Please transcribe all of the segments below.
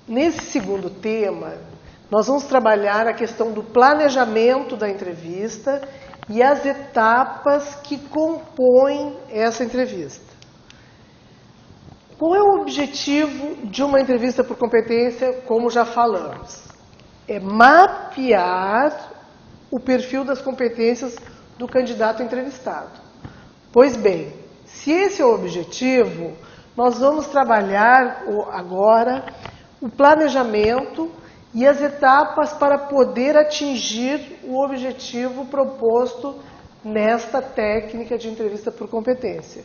Nesse segundo tema, nós vamos trabalhar a questão do planejamento da entrevista e as etapas que compõem essa entrevista. Qual é o objetivo de uma entrevista por competência, como já falamos? É mapear o perfil das competências do candidato entrevistado. Pois bem, se esse é o objetivo, nós vamos trabalhar agora o planejamento e as etapas para poder atingir o objetivo proposto nesta técnica de entrevista por competência.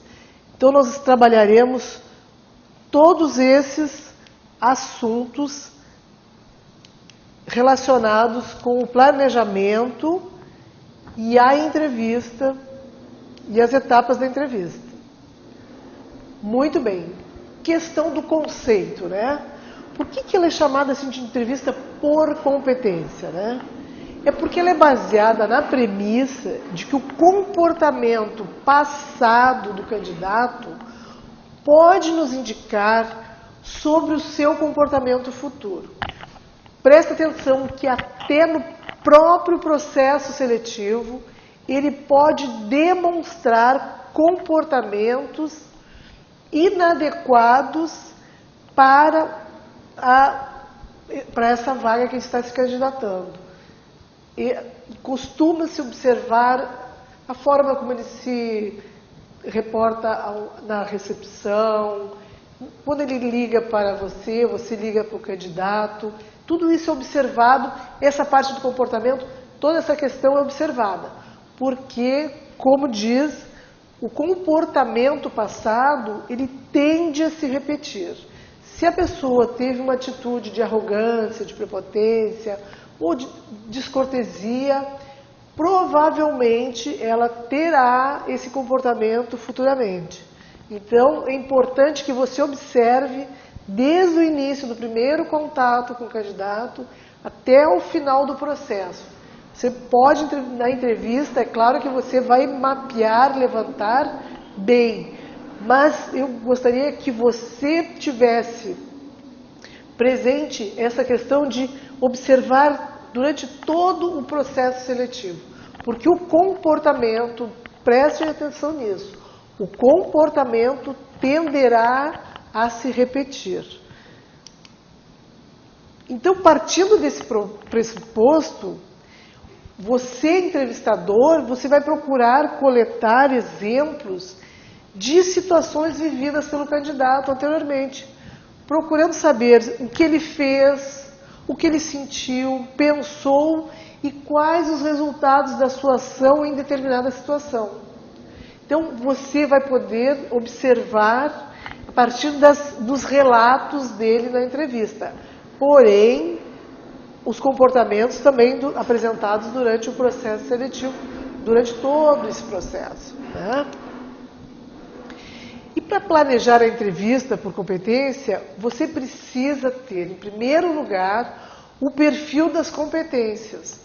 Então, nós trabalharemos todos esses assuntos relacionados com o planejamento e a entrevista e as etapas da entrevista. Muito bem. Questão do conceito, né? Por que ela é chamada assim de entrevista por competência, né? É porque ela é baseada na premissa de que o comportamento passado do candidato pode nos indicar sobre o seu comportamento futuro. Presta atenção que até no próprio processo seletivo ele pode demonstrar comportamentos inadequados para essa vaga que está se candidatando. E costuma-se observar a forma como ele se reporta na recepção, quando ele liga para você, você liga para o candidato, tudo isso é observado, essa parte do comportamento, toda essa questão é observada, porque, como diz, o comportamento passado, ele tende a se repetir. Se a pessoa teve uma atitude de arrogância, de prepotência ou de descortesia, provavelmente ela terá esse comportamento futuramente. Então, é importante que você observe desde o início do primeiro contato com o candidato até o final do processo. Você pode, na entrevista, é claro que você vai mapear, levantar bem, mas eu gostaria que você tivesse presente essa questão de observar durante todo o processo seletivo. Porque o comportamento, preste atenção nisso, o comportamento tenderá a se repetir. Então, partindo desse pressuposto, você, entrevistador, você vai procurar coletar exemplos de situações vividas pelo candidato anteriormente, procurando saber o que ele fez, o que ele sentiu, pensou e quais os resultados da sua ação em determinada situação. Então, você vai poder observar a partir dos relatos dele na entrevista. Porém, os comportamentos também apresentados durante o processo seletivo, durante todo esse processo, né? E para planejar a entrevista por competência, você precisa ter, em primeiro lugar, o perfil das competências,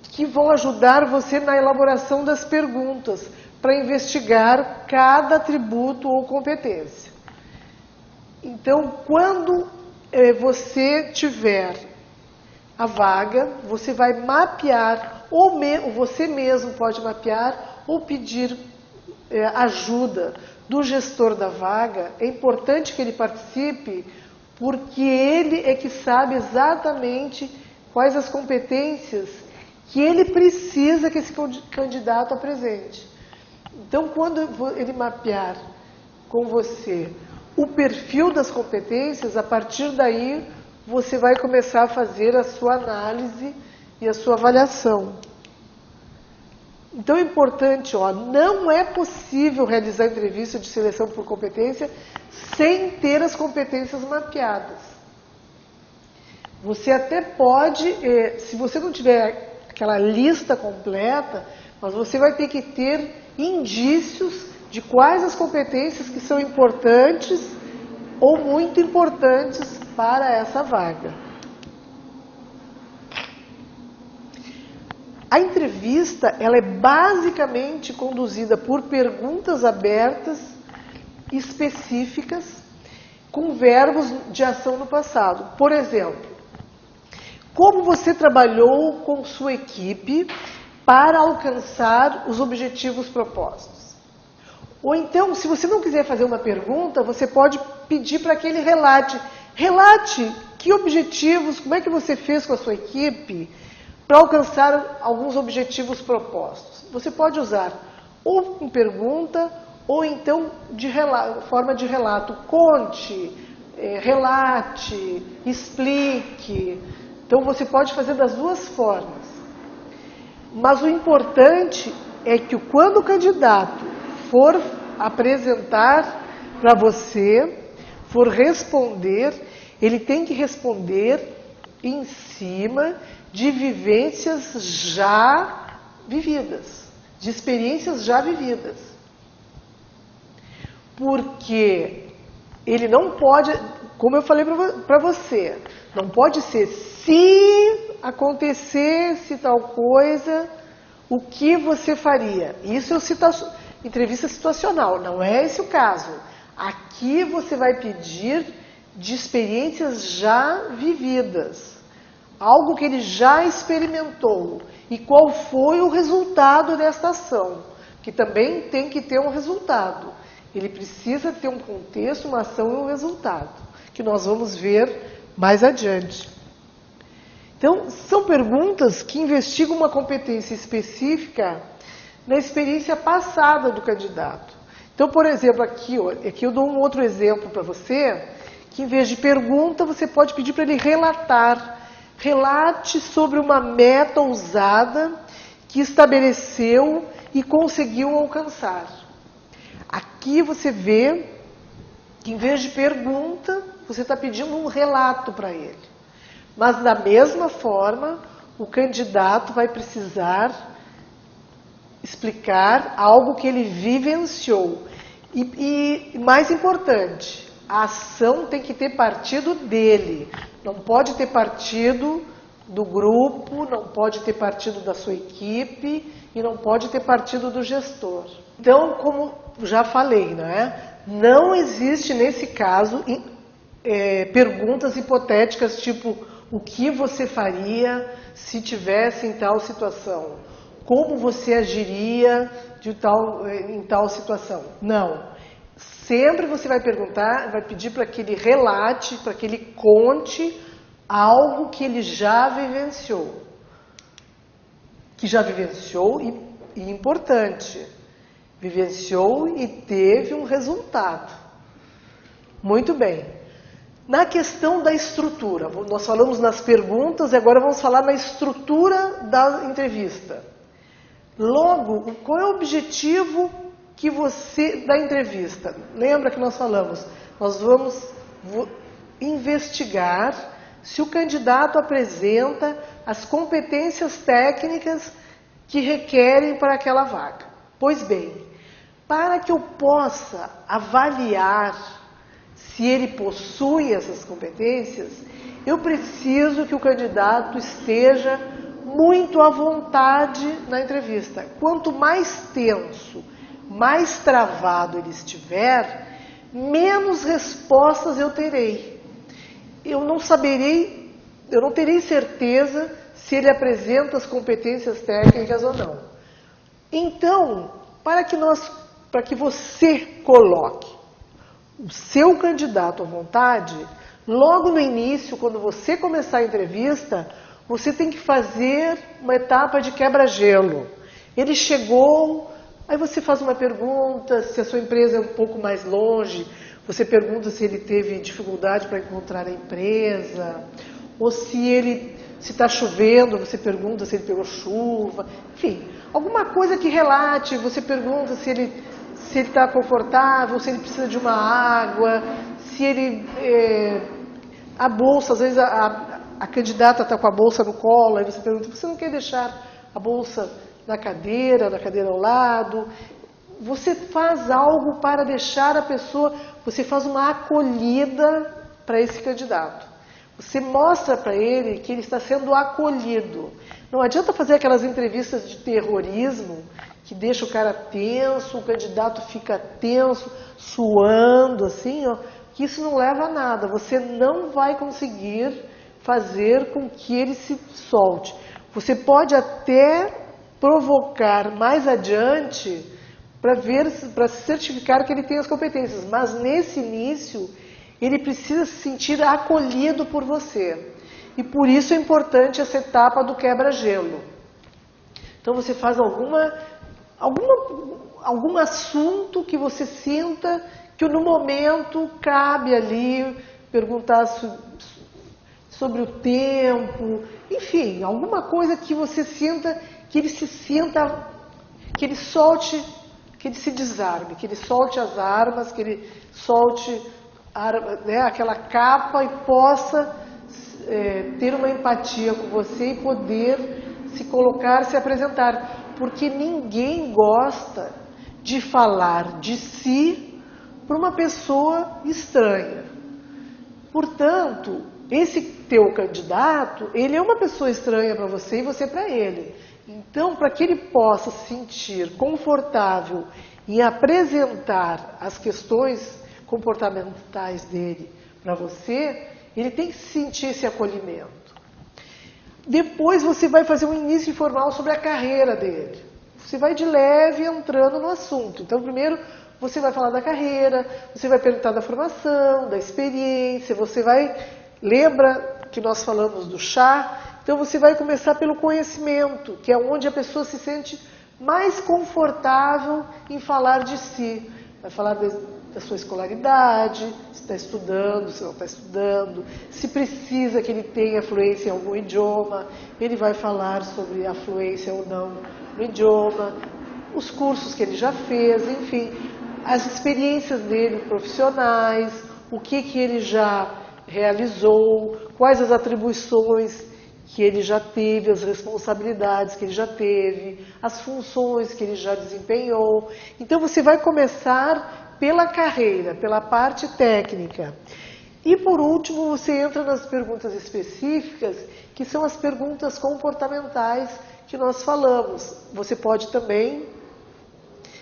que vão ajudar você na elaboração das perguntas, para investigar cada atributo ou competência. Então, quando você tiver a vaga, você vai mapear, ou você mesmo pode mapear, ou pedir ajuda do gestor da vaga. É importante que ele participe, porque ele é que sabe exatamente quais as competências que ele precisa que esse candidato apresente. Então, quando ele mapear com você o perfil das competências, a partir daí você vai começar a fazer a sua análise e a sua avaliação. Então é importante, não é possível realizar entrevista de seleção por competência sem ter as competências mapeadas. Você até pode, se você não tiver aquela lista completa, mas você vai ter que ter indícios de quais as competências que são importantes ou muito importantes para essa vaga. A entrevista, ela é basicamente conduzida por perguntas abertas, específicas, com verbos de ação no passado. Por exemplo, como você trabalhou com sua equipe para alcançar os objetivos propostos? Ou então, se você não quiser fazer uma pergunta, você pode pedir para que ele relate. Relate que objetivos, como é que você fez com a sua equipe para alcançar alguns objetivos propostos. Você pode usar ou com pergunta, ou então de forma de relato. Conte, relate, explique. Então você pode fazer das duas formas. Mas o importante é que quando o candidato for apresentar para você, for responder, ele tem que responder em cima de vivências já vividas, de experiências já vividas. Porque ele não pode, como eu falei para você, não pode ser se acontecesse tal coisa, o que você faria? Isso é entrevista situacional, não é esse o caso. Aqui você vai pedir de experiências já vividas. Algo que ele já experimentou. E qual foi o resultado desta ação? Que também tem que ter um resultado. Ele precisa ter um contexto, uma ação e um resultado. Que nós vamos ver mais adiante. Então, são perguntas que investigam uma competência específica na experiência passada do candidato. Então, por exemplo, aqui eu dou um outro exemplo para você, que em vez de pergunta, você pode pedir para ele relatar. Relate sobre uma meta ousada que estabeleceu e conseguiu alcançar. Aqui você vê que em vez de pergunta, você está pedindo um relato para ele. Mas da mesma forma, o candidato vai precisar explicar algo que ele vivenciou. E mais importante, a ação tem que ter partido dele. Não pode ter partido do grupo, não pode ter partido da sua equipe e não pode ter partido do gestor. Então, como já falei, não existe nesse caso perguntas hipotéticas tipo o que você faria se tivesse em tal situação? Como você agiria em tal situação? Não. Sempre você vai perguntar, vai pedir para que ele relate, para que ele conte algo que ele já vivenciou. Que já vivenciou e importante, vivenciou e teve um resultado. Muito bem. Na questão da estrutura, nós falamos nas perguntas e agora vamos falar na estrutura da entrevista. Logo, qual é o objetivo da entrevista? Lembra que nós falamos? Nós vamos investigar se o candidato apresenta as competências técnicas que requerem para aquela vaga. Pois bem, para que eu possa avaliar se ele possui essas competências, eu preciso que o candidato esteja muito à vontade na entrevista. Quanto mais tenso, mais travado ele estiver, menos respostas eu terei. Eu não terei certeza se ele apresenta as competências técnicas ou não. Então, para que você coloque o seu candidato à vontade, logo no início, quando você começar a entrevista, você tem que fazer uma etapa de quebra-gelo. Ele chegou, aí você faz uma pergunta, se a sua empresa é um pouco mais longe, você pergunta se ele teve dificuldade para encontrar a empresa, ou se está chovendo, você pergunta se ele pegou chuva, enfim, alguma coisa que relate, você pergunta se ele está confortável, se ele precisa de uma água, se ele... a bolsa, às vezes a candidata está com a bolsa no colo, aí você pergunta, você não quer deixar a bolsa na cadeira ao lado? Você faz algo para deixar a pessoa, você faz uma acolhida para esse candidato. Você mostra para ele que ele está sendo acolhido. Não adianta fazer aquelas entrevistas de terrorismo que deixa o cara tenso, o candidato fica tenso, suando, assim, ó, que isso não leva a nada. Você não vai conseguir fazer com que ele se solte. Você pode até provocar mais adiante para certificar que ele tem as competências, mas nesse início ele precisa se sentir acolhido por você. E por isso é importante essa etapa do quebra-gelo. Então você faz algum assunto que você sinta que no momento cabe ali, perguntar sobre o tempo, enfim, alguma coisa que você sinta, que ele se sinta, que ele solte, que ele se desarme, que ele solte as armas, que ele solte aquela capa e possa ter uma empatia com você e poder se colocar, se apresentar. Porque ninguém gosta de falar de si para uma pessoa estranha. Portanto, esse teu candidato, ele é uma pessoa estranha para você e você para ele. Então, para que ele possa se sentir confortável em apresentar as questões comportamentais dele para você, ele tem que sentir esse acolhimento. Depois você vai fazer um início informal sobre a carreira dele. Você vai de leve entrando no assunto. Então, primeiro você vai falar da carreira, você vai perguntar da formação, da experiência, você vai... Lembra que nós falamos do chá? Então você vai começar pelo conhecimento, que é onde a pessoa se sente mais confortável em falar de si. Vai falar da sua escolaridade, se está estudando, se não está estudando, se precisa que ele tenha fluência em algum idioma, ele vai falar sobre a fluência ou não no idioma, os cursos que ele já fez, enfim, as experiências dele profissionais, o que ele já realizou, quais as atribuições que ele já teve, as responsabilidades que ele já teve, as funções que ele já desempenhou. Então você vai começar pela carreira, pela parte técnica. E por último você entra nas perguntas específicas, que são as perguntas comportamentais que nós falamos. Você pode também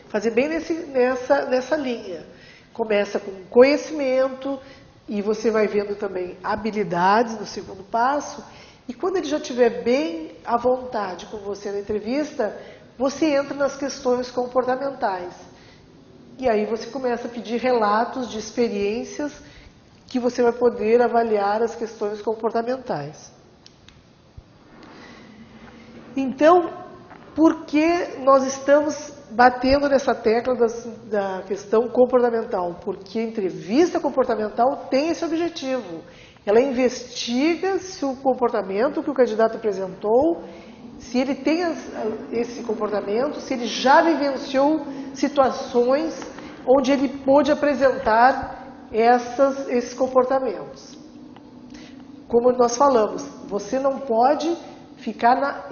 fazer bem nessa linha. Começa com conhecimento e você vai vendo também habilidades no segundo passo. E quando ele já estiver bem à vontade com você na entrevista, você entra nas questões comportamentais. E aí você começa a pedir relatos de experiências que você vai poder avaliar as questões comportamentais. Então, por que nós estamos batendo nessa tecla da questão comportamental? Porque a entrevista comportamental tem esse objetivo. Ela investiga se o comportamento que o candidato apresentou, se ele tem esse comportamento, se ele já vivenciou situações onde ele pôde apresentar esses comportamentos. Como nós falamos, você não pode ficar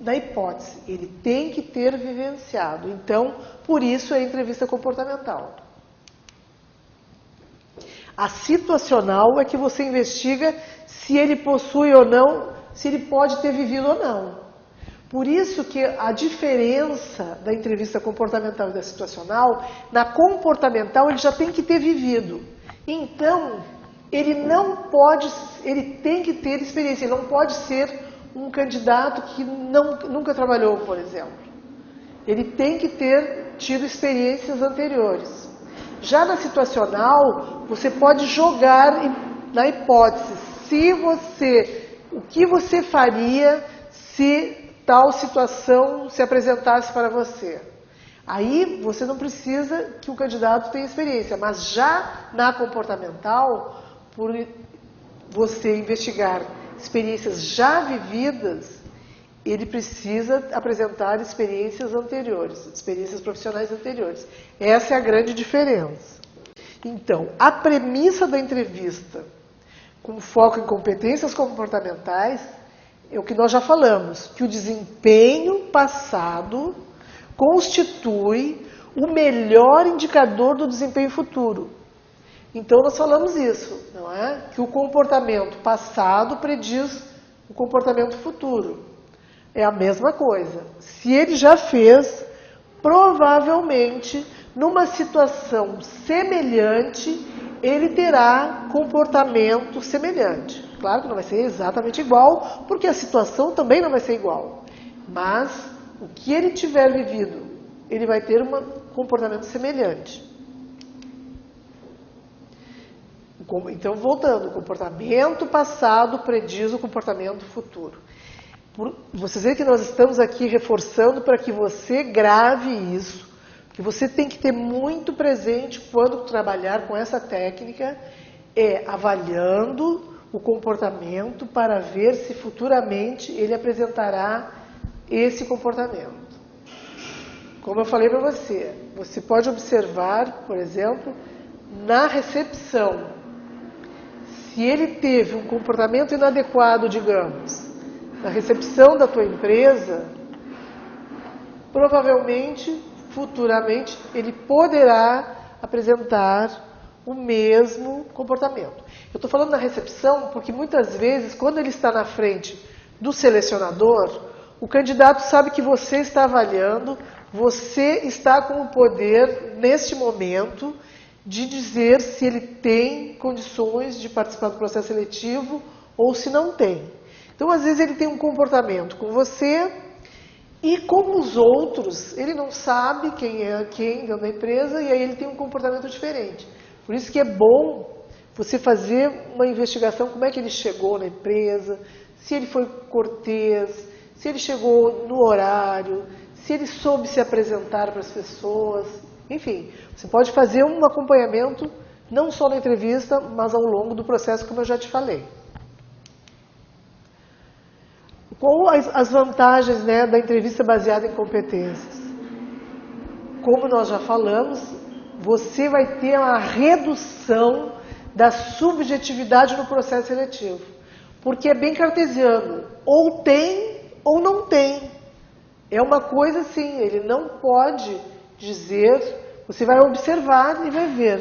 na hipótese, ele tem que ter vivenciado. Então, por isso é a entrevista comportamental. A situacional é que você investiga se ele possui ou não, se ele pode ter vivido ou não. Por isso que a diferença da entrevista comportamental e da situacional, na comportamental ele já tem que ter vivido. Então, ele tem que ter experiência, ele não pode ser um candidato que nunca trabalhou, por exemplo. Ele tem que ter tido experiências anteriores. Já na situacional, você pode jogar na hipótese o que você faria se tal situação se apresentasse para você. Aí você não precisa que o candidato tenha experiência, mas já na comportamental, por você investigar experiências já vividas, ele precisa apresentar experiências anteriores, experiências profissionais anteriores. Essa é a grande diferença. Então, a premissa da entrevista, com foco em competências comportamentais, é o que nós já falamos, que o desempenho passado constitui o melhor indicador do desempenho futuro. Então, nós falamos isso, não é? Que o comportamento passado prediz o comportamento futuro. É a mesma coisa. Se ele já fez, provavelmente, numa situação semelhante, ele terá comportamento semelhante. Claro que não vai ser exatamente igual, porque a situação também não vai ser igual. Mas o que ele tiver vivido, ele vai ter um comportamento semelhante. Então, voltando, o comportamento passado prediz o comportamento futuro. Vocês veem que nós estamos aqui reforçando para que você grave isso, que você tem que ter muito presente quando trabalhar com essa técnica, avaliando o comportamento para ver se futuramente ele apresentará esse comportamento. Como eu falei para você, você pode observar, por exemplo, na recepção. Se ele teve um comportamento inadequado, digamos, na recepção da tua empresa, provavelmente, futuramente, ele poderá apresentar o mesmo comportamento. Eu estou falando da recepção porque muitas vezes, quando ele está na frente do selecionador, o candidato sabe que você está avaliando, você está com o poder, neste momento, de dizer se ele tem condições de participar do processo seletivo ou se não tem. Então, às vezes, ele tem um comportamento com você e com os outros, ele não sabe quem é quem dentro da empresa e aí ele tem um comportamento diferente. Por isso que é bom você fazer uma investigação, como é que ele chegou na empresa, se ele foi cortês, se ele chegou no horário, se ele soube se apresentar para as pessoas. Enfim, você pode fazer um acompanhamento, não só na entrevista, mas ao longo do processo, como eu já te falei. Quais as vantagens, né, da entrevista baseada em competências? Como nós já falamos, você vai ter uma redução da subjetividade no processo seletivo. Porque é bem cartesiano, ou tem ou não tem. É uma coisa assim, ele não pode dizer, você vai observar e vai ver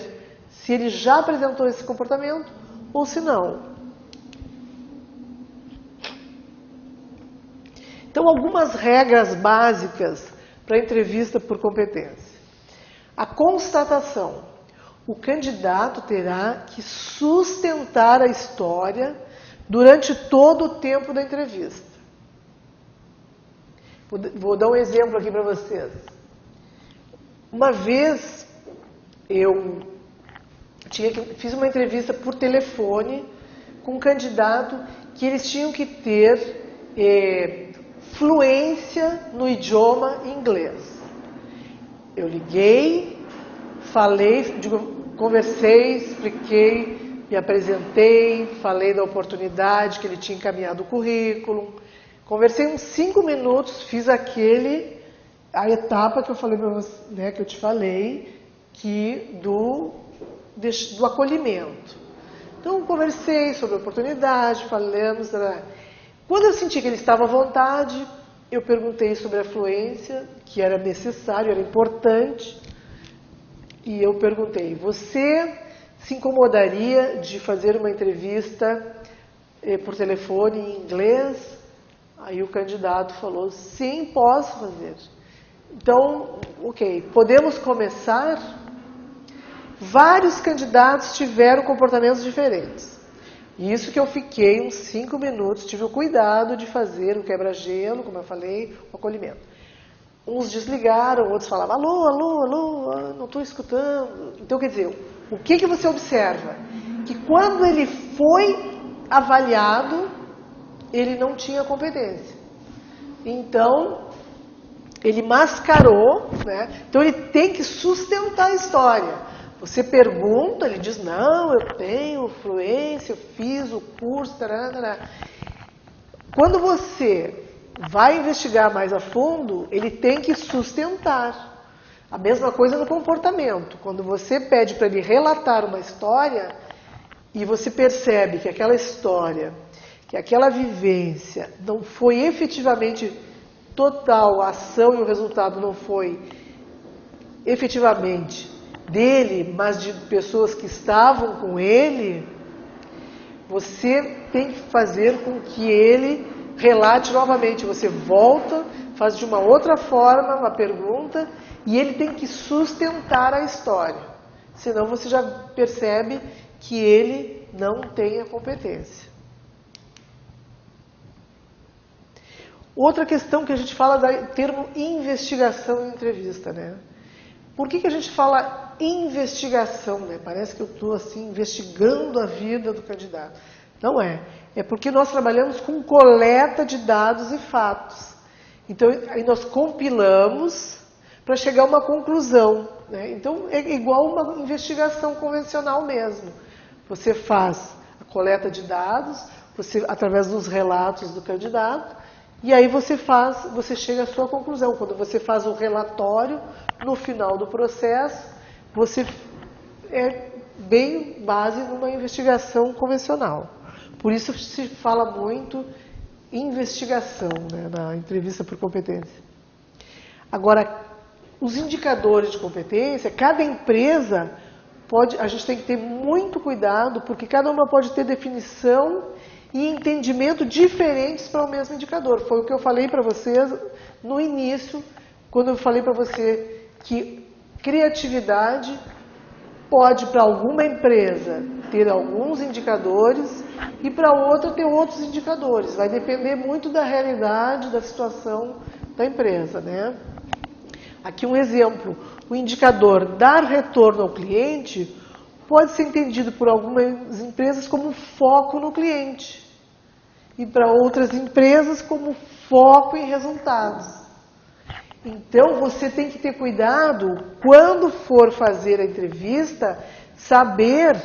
se ele já apresentou esse comportamento ou se não. Então, algumas regras básicas para a entrevista por competência. A constatação. O candidato terá que sustentar a história durante todo o tempo da entrevista. Vou dar um exemplo aqui para vocês. Uma vez eu fiz uma entrevista por telefone com um candidato que eles tinham que ter fluência no idioma inglês. Eu liguei, falei, conversei, expliquei, me apresentei, falei da oportunidade que ele tinha encaminhado o currículo. Conversei uns 5 minutos, fiz a etapa que eu falei para você, né, que eu te falei, do acolhimento. Então, conversei sobre a oportunidade, falamos. Quando eu senti que ele estava à vontade, eu perguntei sobre a fluência, que era necessário, era importante. E eu perguntei, você se incomodaria de fazer uma entrevista por telefone em inglês? Aí o candidato falou, sim, posso fazer. Então, ok, podemos começar? Vários candidatos tiveram comportamentos diferentes. Isso que eu fiquei uns 5 minutos, tive o cuidado de fazer o quebra-gelo, como eu falei, o acolhimento. Uns desligaram, outros falavam, alô, alô, alô, não estou escutando. Então, quer dizer, o que você observa? Que quando ele foi avaliado, ele não tinha competência. Então, ele mascarou, né? Então ele tem que sustentar a história. Você pergunta, ele diz, não, eu tenho fluência, eu fiz o curso, tarará. Quando você vai investigar mais a fundo, ele tem que sustentar. A mesma coisa no comportamento. Quando você pede para ele relatar uma história e você percebe que aquela história, que aquela vivência não foi efetivamente total, a ação e o resultado não foi efetivamente dele, mas de pessoas que estavam com ele, você tem que fazer com que ele relate novamente. Você volta, faz de uma outra forma uma pergunta e ele tem que sustentar a história. senão você já percebe que ele não tem a competência. Outra questão que a gente fala do termo investigação em entrevista, né? Por que a gente fala investigação, né? Parece que eu estou assim investigando a vida do candidato. Não é. É porque nós trabalhamos com coleta de dados e fatos. Então, aí nós compilamos para chegar a uma conclusão, né? Então, é igual uma investigação convencional mesmo. Você faz a coleta de dados, você através dos relatos do candidato, e aí você chega à sua conclusão. Quando você faz o relatório, no final do processo, você é bem base numa investigação convencional. Por isso se fala muito investigação, né, na entrevista por competência. Agora, os indicadores de competência, cada empresa a gente tem que ter muito cuidado, porque cada uma pode ter definição e entendimento diferentes para o mesmo indicador. Foi o que eu falei para vocês no início, quando eu falei para você que criatividade pode, para alguma empresa, ter alguns indicadores e para outra ter outros indicadores. Vai depender muito da realidade, da situação da empresa, né? Aqui um exemplo. O indicador dar retorno ao cliente pode ser entendido por algumas empresas como foco no cliente e para outras empresas como foco em resultados. Então, você tem que ter cuidado, quando for fazer a entrevista, saber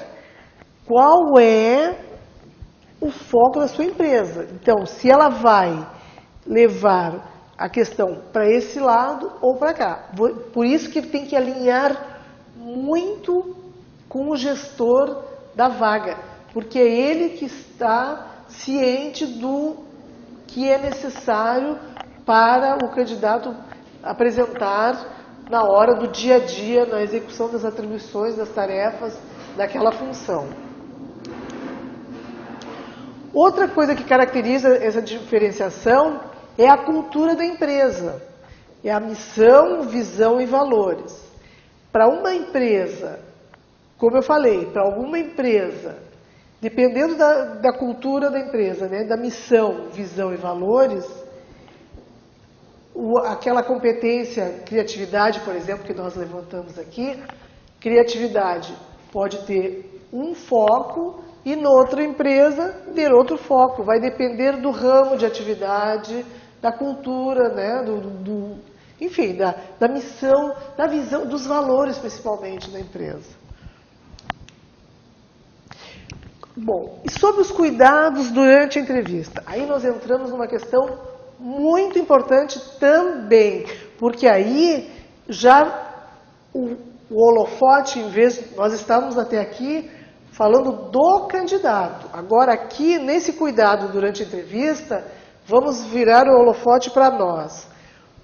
qual é o foco da sua empresa. Então, se ela vai levar a questão para esse lado ou para cá. Por isso que tem que alinhar muito com o gestor da vaga, porque é ele que está ciente do que é necessário para o candidato apresentar na hora do dia a dia, na execução das atribuições, das tarefas daquela função. Outra coisa que caracteriza essa diferenciação é a cultura da empresa. É a missão, visão e valores. Para uma empresa, como eu falei, para alguma empresa, dependendo da cultura da empresa, né, da missão, visão e valores, aquela competência, criatividade, por exemplo, que nós levantamos aqui, criatividade pode ter um foco e noutra empresa ter outro foco. Vai depender do ramo de atividade, da cultura, né, enfim, da missão, da visão, dos valores principalmente da empresa. Bom, e sobre os cuidados durante a entrevista? Aí nós entramos numa questão muito importante também, porque aí já o holofote, em vez, nós estávamos até aqui falando do candidato. Agora aqui, nesse cuidado durante a entrevista, vamos virar o holofote para nós.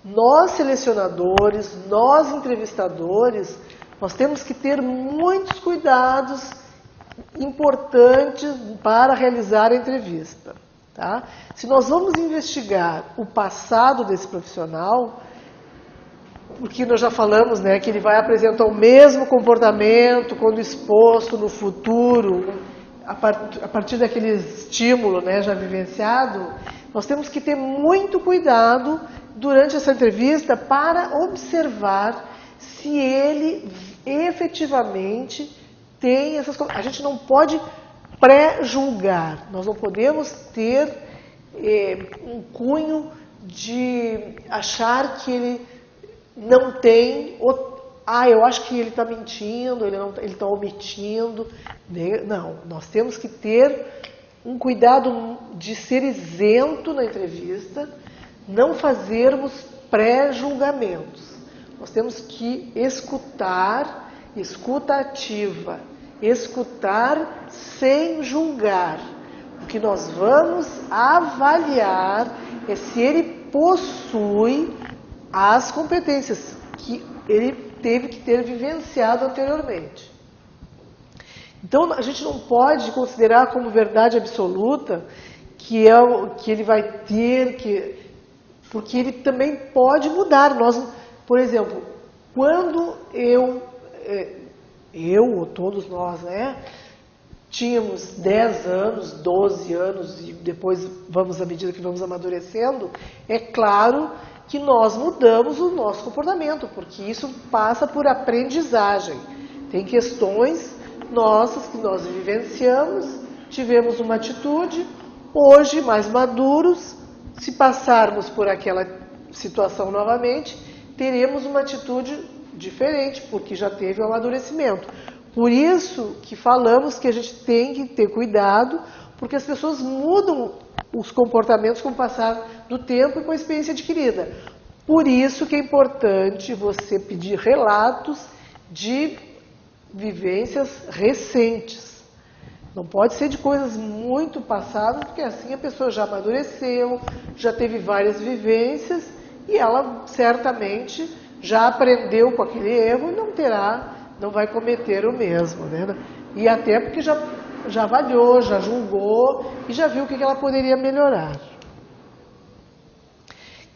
Nós selecionadores, nós entrevistadores, nós temos que ter muitos cuidados importantes para realizar a entrevista. Tá? Se nós vamos investigar o passado desse profissional, porque nós já falamos, né, que ele vai apresentar o mesmo comportamento quando exposto no futuro, a partir daquele estímulo, né, já vivenciado, nós temos que ter muito cuidado durante essa entrevista para observar se ele efetivamente tem essas coisas. A gente não pode pré-julgar, nós não podemos ter um cunho de achar que ele não tem, eu acho que ele está mentindo, ele está omitindo. Não, nós temos que ter um cuidado de ser isento na entrevista, não fazermos pré-julgamentos. Nós temos que escutar, escuta ativa, escutar sem julgar. O que nós vamos avaliar é se ele possui as competências que ele teve que ter vivenciado anteriormente. Então, a gente não pode considerar como verdade absoluta que ele vai ter, porque ele também pode mudar. Por exemplo, quando eu eu ou todos nós, né, tínhamos 10 anos, 12 anos e depois à medida que vamos amadurecendo, é claro que nós mudamos o nosso comportamento, porque isso passa por aprendizagem. Tem questões nossas que nós vivenciamos, tivemos uma atitude, hoje mais maduros, se passarmos por aquela situação novamente, teremos uma atitude diferente, porque já teve o amadurecimento. Por isso que falamos que a gente tem que ter cuidado, porque as pessoas mudam os comportamentos com o passar do tempo e com a experiência adquirida. Por isso que é importante você pedir relatos de vivências recentes. Não pode ser de coisas muito passadas, porque assim a pessoa já amadureceu, já teve várias vivências e ela certamente já aprendeu com aquele erro e não vai cometer o mesmo, né? E até porque já avaliou, já julgou e já viu o que ela poderia melhorar.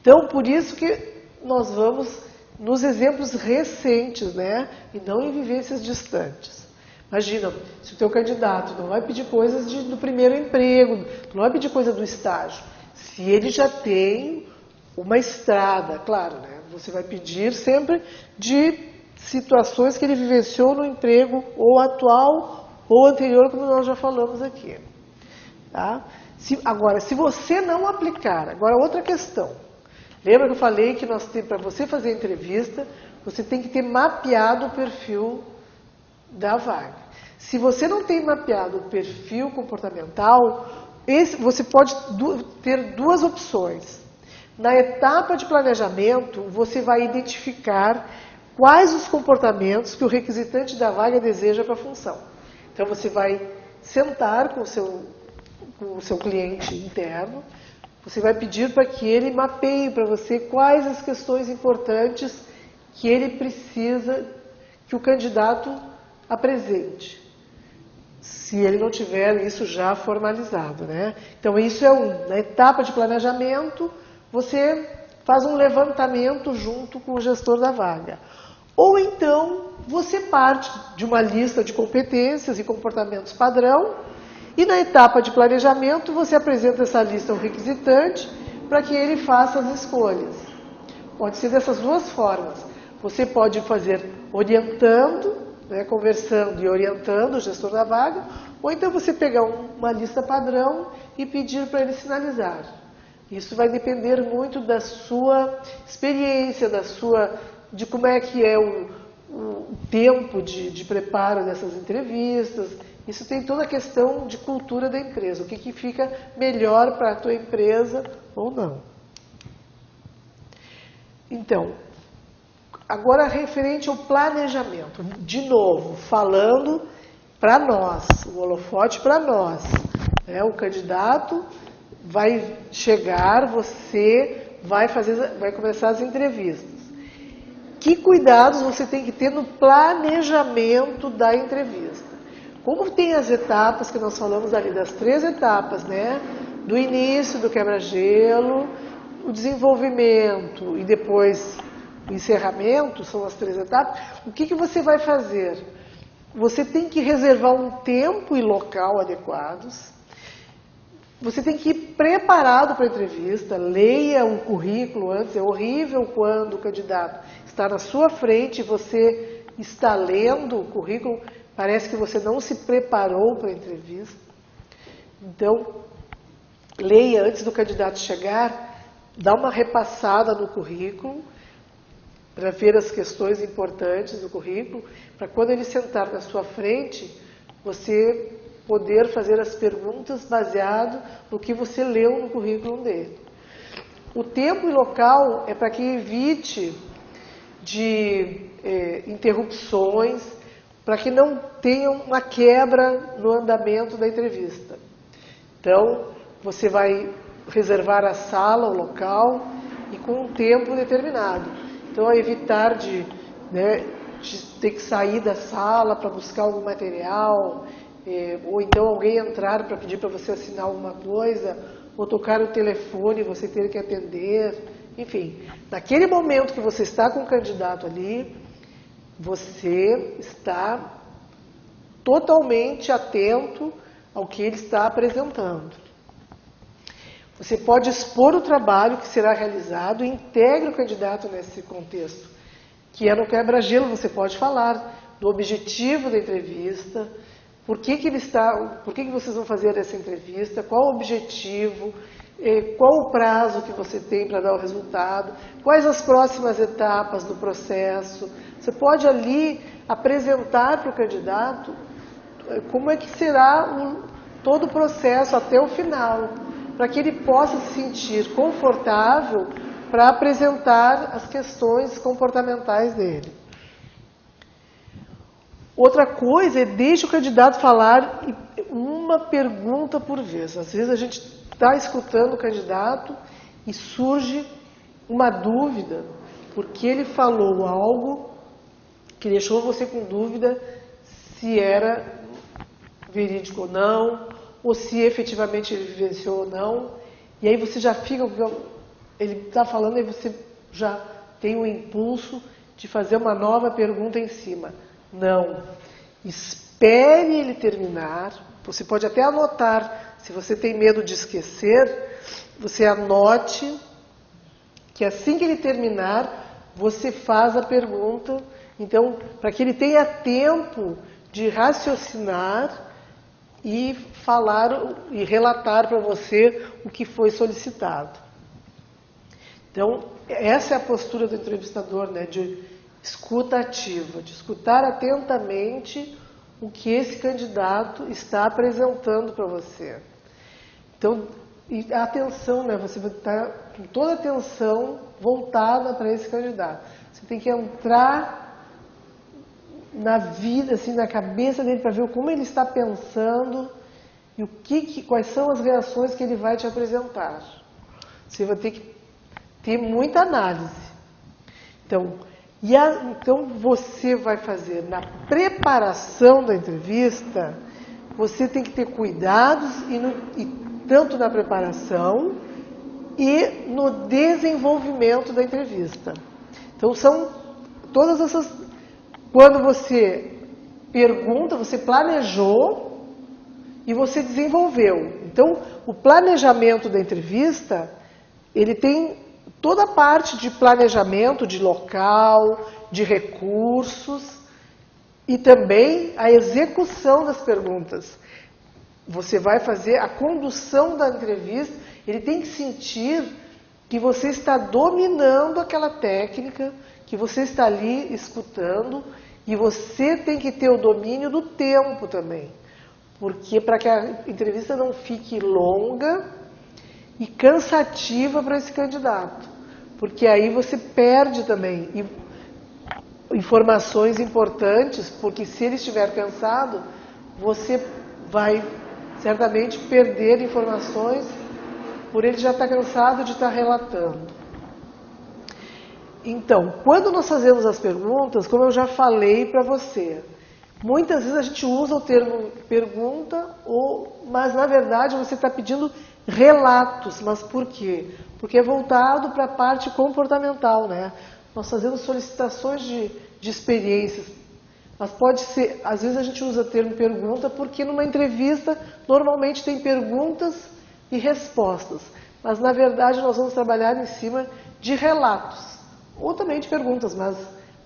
Então, por isso que nós vamos nos exemplos recentes, né? E não em vivências distantes. Imagina, se o teu candidato não vai pedir coisas do primeiro emprego, não vai pedir coisa do estágio. Se ele já tem uma estrada, claro, né? Você vai pedir sempre de situações que ele vivenciou no emprego ou atual ou anterior, como nós já falamos aqui. Tá? Agora, se você não aplicar, agora outra questão. Lembra que eu falei que para você fazer a entrevista, você tem que ter mapeado o perfil da vaga. Se você não tem mapeado o perfil comportamental, você pode ter duas opções. Na etapa de planejamento, você vai identificar quais os comportamentos que o requisitante da vaga deseja para a função. Então, você vai sentar com o seu cliente interno, você vai pedir para que ele mapeie para você quais as questões importantes que ele precisa que o candidato apresente, se ele não tiver isso já formalizado, né? Então, isso é na etapa de planejamento, você faz um levantamento junto com o gestor da vaga. Ou então, você parte de uma lista de competências e comportamentos padrão, e na etapa de planejamento, você apresenta essa lista ao requisitante para que ele faça as escolhas. Pode ser dessas duas formas. Você pode fazer orientando, né, conversando e orientando o gestor da vaga, ou então você pegar uma lista padrão e pedir para ele sinalizar. Isso vai depender muito da sua experiência, de como é que é o tempo de preparo dessas entrevistas. Isso tem toda a questão de cultura da empresa, o que fica melhor para a tua empresa ou não. Então, agora referente ao planejamento, de novo, falando para nós, o holofote para nós. Né? O candidato vai chegar, você vai começar as entrevistas. Que cuidados você tem que ter no planejamento da entrevista? Como tem as etapas que nós falamos ali, das 3 etapas, né? Do início, do quebra-gelo, o desenvolvimento e depois o encerramento, são as 3 etapas. O que você vai fazer? Você tem que reservar um tempo e local adequados. Você tem que ir preparado para a entrevista, leia o currículo antes. É horrível quando o candidato está na sua frente e você está lendo o currículo, parece que você não se preparou para a entrevista. Então, leia antes do candidato chegar, dá uma repassada no currículo, para ver as questões importantes do currículo, para quando ele sentar na sua frente, você poder fazer as perguntas baseado no que você leu no currículo dele. O tempo e local é para que evite de interrupções, para que não tenha uma quebra no andamento da entrevista. Então, você vai reservar a sala, o local, e com um tempo determinado. Então, evitar de ter que sair da sala para buscar algum material, ou então alguém entrar para pedir para você assinar alguma coisa, ou tocar o telefone e você ter que atender. Enfim, naquele momento que você está com o candidato ali, você está totalmente atento ao que ele está apresentando. Você pode expor o trabalho que será realizado e integre o candidato nesse contexto, que é no quebra-gelo. Você pode falar do objetivo da entrevista, por que vocês vão fazer essa entrevista, qual o objetivo, qual o prazo que você tem para dar o resultado, quais as próximas etapas do processo. Você pode ali apresentar para o candidato como é que será todo o processo até o final, para que ele possa se sentir confortável para apresentar as questões comportamentais dele. Outra coisa é deixe o candidato falar uma pergunta por vez. Às vezes a gente está escutando o candidato e surge uma dúvida, porque ele falou algo que deixou você com dúvida se era verídico ou não, ou se efetivamente ele vivenciou ou não. E aí você já fica, ele está falando e você já tem o impulso de fazer uma nova pergunta em cima. Não. Espere ele terminar. Você pode até anotar. Se você tem medo de esquecer, você anote que assim que ele terminar, você faz a pergunta. Então, para que ele tenha tempo de raciocinar e falar e relatar para você o que foi solicitado. Então, essa é a postura do entrevistador, né, de escuta ativa, de escutar atentamente o que esse candidato está apresentando para você. Então, e a atenção, né, você vai estar com toda a atenção voltada para esse candidato. Você tem que entrar na vida, assim, na cabeça dele para ver como ele está pensando e quais são as reações que ele vai te apresentar. Você vai ter que ter muita análise. Então você vai fazer na preparação da entrevista, você tem que ter cuidados tanto na preparação e no desenvolvimento da entrevista. Então são todas essas. Quando você pergunta, você planejou e você desenvolveu. Então o planejamento da entrevista, ele tem toda a parte de planejamento de local, de recursos e também a execução das perguntas. Você vai fazer a condução da entrevista, ele tem que sentir que você está dominando aquela técnica, que você está ali escutando e você tem que ter o domínio do tempo também. Porque para que a entrevista não fique longa e cansativa para esse candidato. Porque aí você perde também informações importantes, porque se ele estiver cansado, você vai certamente perder informações por ele já estar cansado de estar relatando. Então, quando nós fazemos as perguntas, como eu já falei para você, muitas vezes a gente usa o termo pergunta, mas na verdade você está pedindo relatos. Mas por quê? Porque é voltado para a parte comportamental, né? Nós fazemos solicitações de experiências. Mas pode ser, às vezes a gente usa o termo pergunta porque numa entrevista normalmente tem perguntas e respostas. Mas na verdade nós vamos trabalhar em cima de relatos. Ou também de perguntas, mas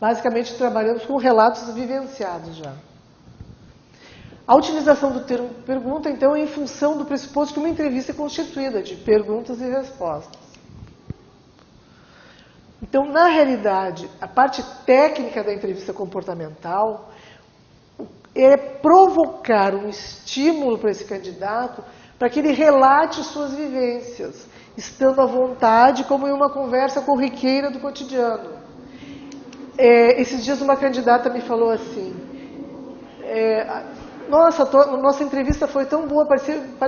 basicamente trabalhamos com relatos vivenciados já. A utilização do termo pergunta, então, é em função do pressuposto que uma entrevista é constituída de perguntas e respostas. Então, na realidade, a parte técnica da entrevista comportamental é provocar um estímulo para esse candidato para que ele relate suas vivências, estando à vontade, como em uma conversa corriqueira do cotidiano. Esses dias uma candidata me falou assim, nossa entrevista foi tão boa,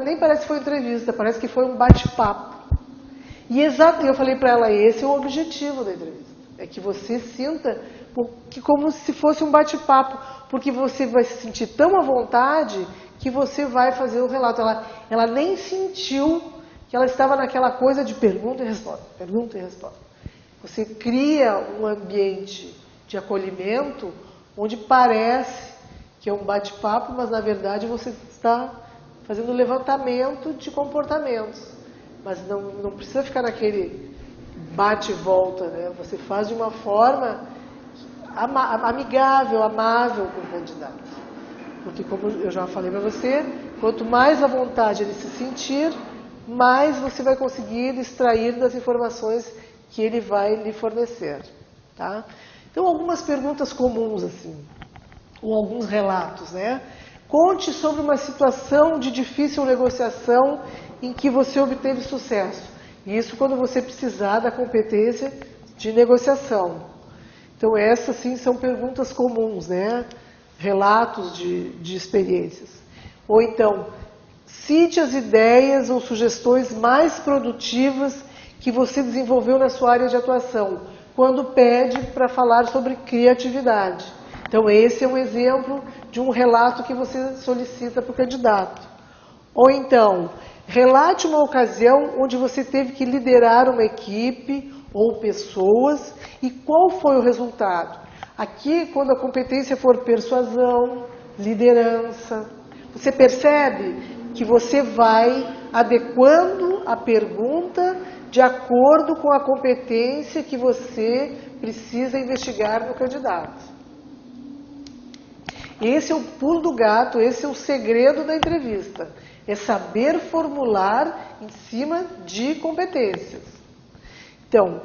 nem parece que foi entrevista, parece que foi um bate-papo. E eu falei para ela, esse é o objetivo da entrevista, é que você sinta como se fosse um bate-papo, porque você vai se sentir tão à vontade que você vai fazer o relato. Ela nem sentiu que ela estava naquela coisa de pergunta e resposta, pergunta e resposta. Você cria um ambiente de acolhimento onde parece que é um bate-papo, mas na verdade você está fazendo levantamento de comportamentos. Mas não precisa ficar naquele bate e volta, né? Você faz de uma forma amigável, amável com o candidato. Porque, como eu já falei para você, quanto mais à vontade ele se sentir, mais você vai conseguir extrair das informações que ele vai lhe fornecer. Tá? Então, algumas perguntas comuns, assim, ou alguns relatos, né? Conte sobre uma situação de difícil negociação em que você obteve sucesso. Isso quando você precisar da competência de negociação. Então, essas, sim, são perguntas comuns, né? Relatos de experiências. Ou então, cite as ideias ou sugestões mais produtivas que você desenvolveu na sua área de atuação, quando pede para falar sobre criatividade. Então, esse é um exemplo de um relato que você solicita para o candidato. Ou então, relate uma ocasião onde você teve que liderar uma equipe ou pessoas e qual foi o resultado. Aqui, quando a competência for persuasão, liderança, você percebe que você vai adequando a pergunta de acordo com a competência que você precisa investigar no candidato. Esse é o pulo do gato, esse é o segredo da entrevista. É saber formular em cima de competências. Então,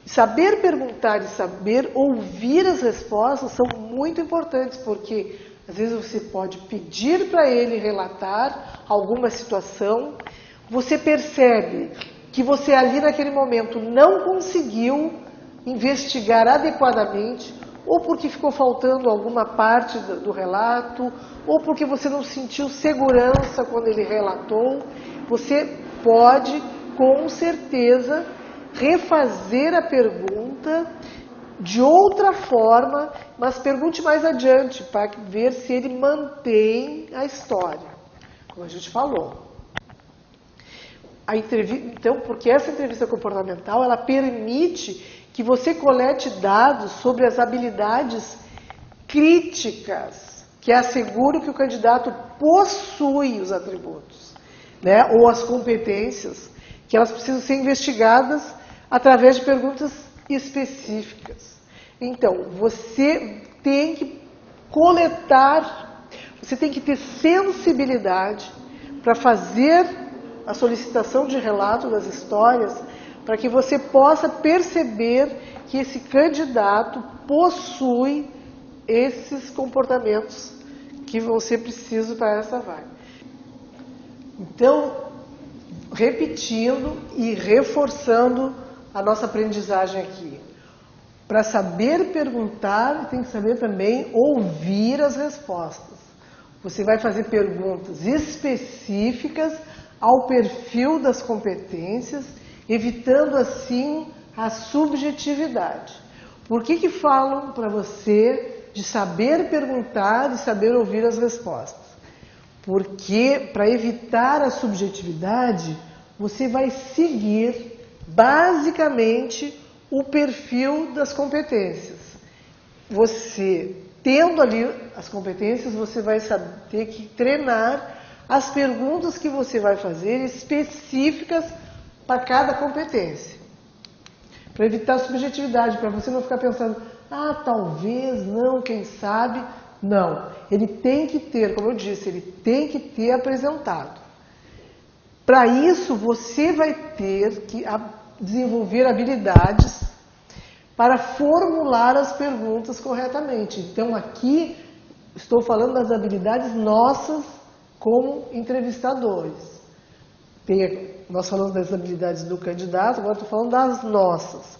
saber perguntar e saber ouvir as respostas são muito importantes, porque às vezes você pode pedir para ele relatar alguma situação, você percebe que você ali naquele momento não conseguiu investigar adequadamente, ou porque ficou faltando alguma parte do relato, ou porque você não sentiu segurança quando ele relatou. Você pode, com certeza, refazer a pergunta de outra forma, mas pergunte mais adiante para ver se ele mantém a história, como a gente falou. Então, porque essa entrevista comportamental, ela permite que você colete dados sobre as habilidades críticas, que asseguram que o candidato possui os atributos, né, ou as competências, que elas precisam ser investigadas através de perguntas específicas. Então, você tem que coletar, você tem que ter sensibilidade para fazer a solicitação de relato das histórias, para que você possa perceber que esse candidato possui esses comportamentos que vão ser precisos para essa vaga. Então, repetindo e reforçando a nossa aprendizagem aqui. Para saber perguntar, tem que saber também ouvir as respostas. Você vai fazer perguntas específicas ao perfil das competências, evitando assim a subjetividade. Por que falam para você de saber perguntar e saber ouvir as respostas? Porque, para evitar a subjetividade, você vai seguir basicamente o perfil das competências. Você, tendo ali as competências, você vai ter que treinar as perguntas que você vai fazer específicas para cada competência. Para evitar a subjetividade, para você não ficar pensando, talvez, não, quem sabe. Não, ele tem que ter, como eu disse, ele tem que ter apresentado. Para isso, você vai ter que desenvolver habilidades para formular as perguntas corretamente. Então, aqui, estou falando das habilidades nossas como entrevistadores. Nós falamos das habilidades do candidato, agora estou falando das nossas.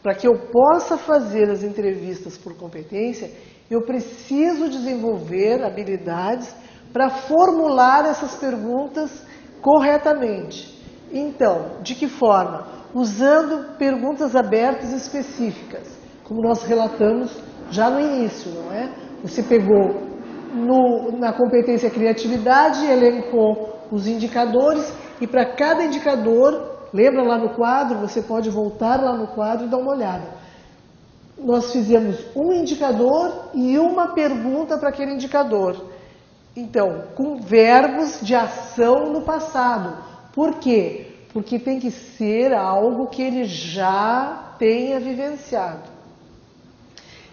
Para que eu possa fazer as entrevistas por competência, eu preciso desenvolver habilidades para formular essas perguntas corretamente. Então, de que forma? Usando perguntas abertas específicas, como nós relatamos já no início, não é? Você pegou na competência criatividade, elencou os indicadores e para cada indicador, lembra lá no quadro, você pode voltar lá no quadro e dar uma olhada. nós fizemos um indicador e uma pergunta para aquele indicador. Então, com verbos de ação no passado. Por quê? Porque tem que ser algo que ele já tenha vivenciado.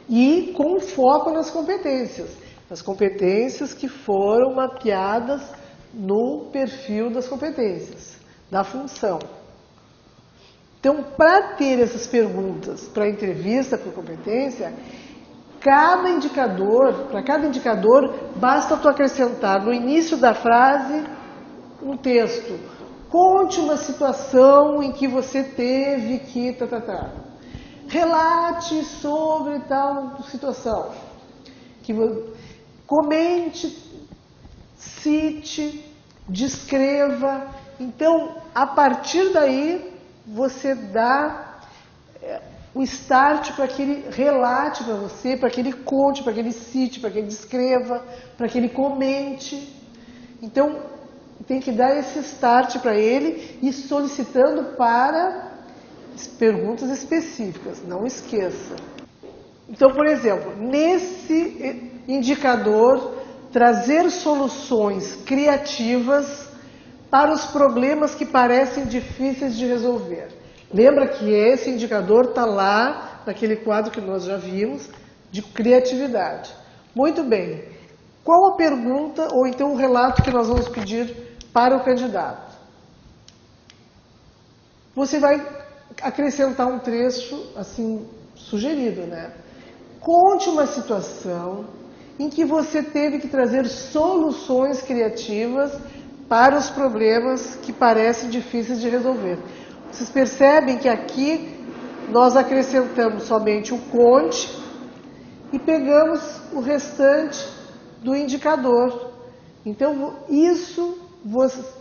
E com foco nas competências. As competências que foram mapeadas no perfil das competências, da função. Então, para ter essas perguntas para entrevista por competência, para cada indicador, basta tu acrescentar no início da frase um texto. Conte uma situação em que você teve que... Relate sobre tal situação. Comente, cite, descreva. Então, a partir daí, você dá o start para que ele relate para você, para que ele conte, para que ele cite, para que ele descreva, para que ele comente. Então, tem que dar esse start para ele e solicitando para perguntas específicas, não esqueça. Então, por exemplo, nesse indicador, trazer soluções criativas para os problemas que parecem difíceis de resolver. Lembra que esse indicador está lá, naquele quadro que nós já vimos, de criatividade. Muito bem. Qual a pergunta, ou então o relato que nós vamos pedir para o candidato? Você vai acrescentar um trecho, assim, sugerido, né? Conte uma situação em que você teve que trazer soluções criativas para os problemas que parecem difíceis de resolver. Vocês percebem que aqui nós acrescentamos somente o conte e pegamos o restante do indicador. Então,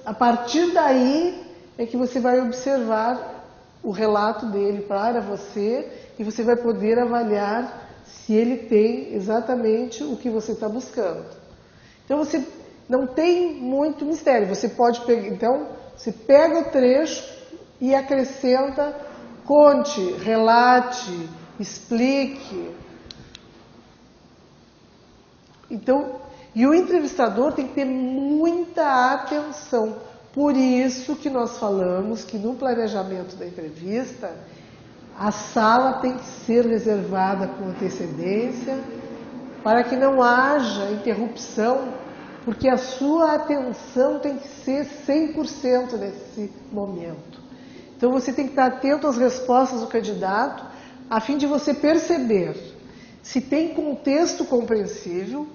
a partir daí é que você vai observar o relato dele para você e você vai poder avaliar se ele tem exatamente o que você está buscando. Então, você não tem muito mistério. Você pode pegar, então, você pega o trecho e acrescenta, conte, relate, explique. Então, e o entrevistador tem que ter muita atenção. Por isso que nós falamos que no planejamento da entrevista, a sala tem que ser reservada com antecedência, para que não haja interrupção, porque a sua atenção tem que ser 100% nesse momento. Então você tem que estar atento às respostas do candidato, a fim de você perceber se tem contexto compreensível,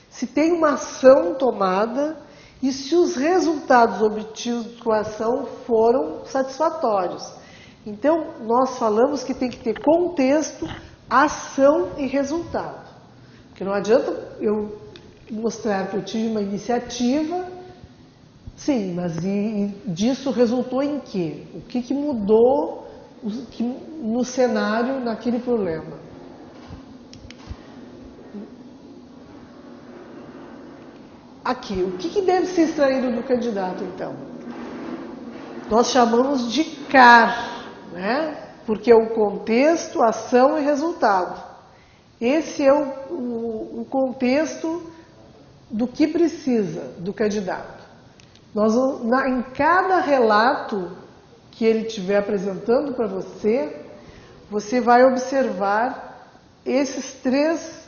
se tem uma ação tomada e se os resultados obtidos com a ação foram satisfatórios. Então, nós falamos que tem que ter contexto, ação e resultado. Porque não adianta eu mostrar que eu tive uma iniciativa, sim, mas disso resultou em quê? O que mudou no cenário naquele problema? Aqui, o que deve ser extraído do candidato, então? Nós chamamos de CAR, né? Porque é o contexto, ação e resultado. Esse é o contexto do que precisa do candidato. Em cada relato que ele estiver apresentando para você, você vai observar essas três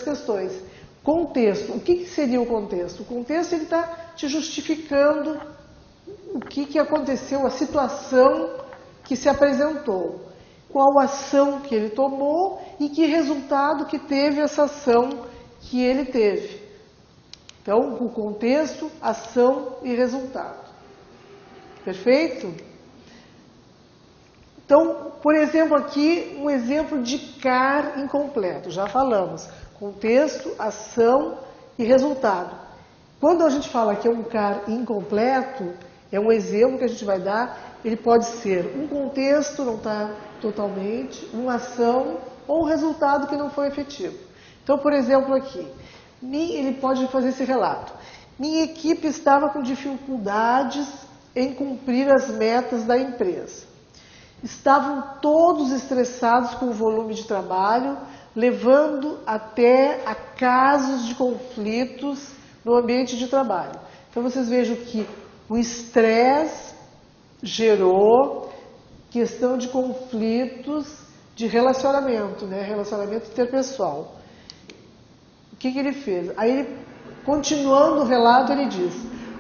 questões. Contexto. O que seria o contexto? O contexto ele está te justificando o que aconteceu, a situação que se apresentou. Qual ação que ele tomou e que resultado que teve essa ação que ele teve. Então, o contexto, ação e resultado. Perfeito? Então, por exemplo, aqui um exemplo de CAR incompleto. Já falamos. Contexto, ação e resultado. Quando a gente fala que é um CAR incompleto, é um exemplo que a gente vai dar, ele pode ser um contexto, não está totalmente, uma ação ou um resultado que não foi efetivo. Então, por exemplo, aqui, ele pode fazer esse relato. Minha equipe estava com dificuldades em cumprir as metas da empresa. estavam todos estressados com o volume de trabalho, levando até a casos de conflitos no ambiente de trabalho. Então vocês vejam que o estresse gerou questão de conflitos de relacionamento, né? Relacionamento interpessoal. O que ele fez? Aí, ele, continuando o relato, ele diz: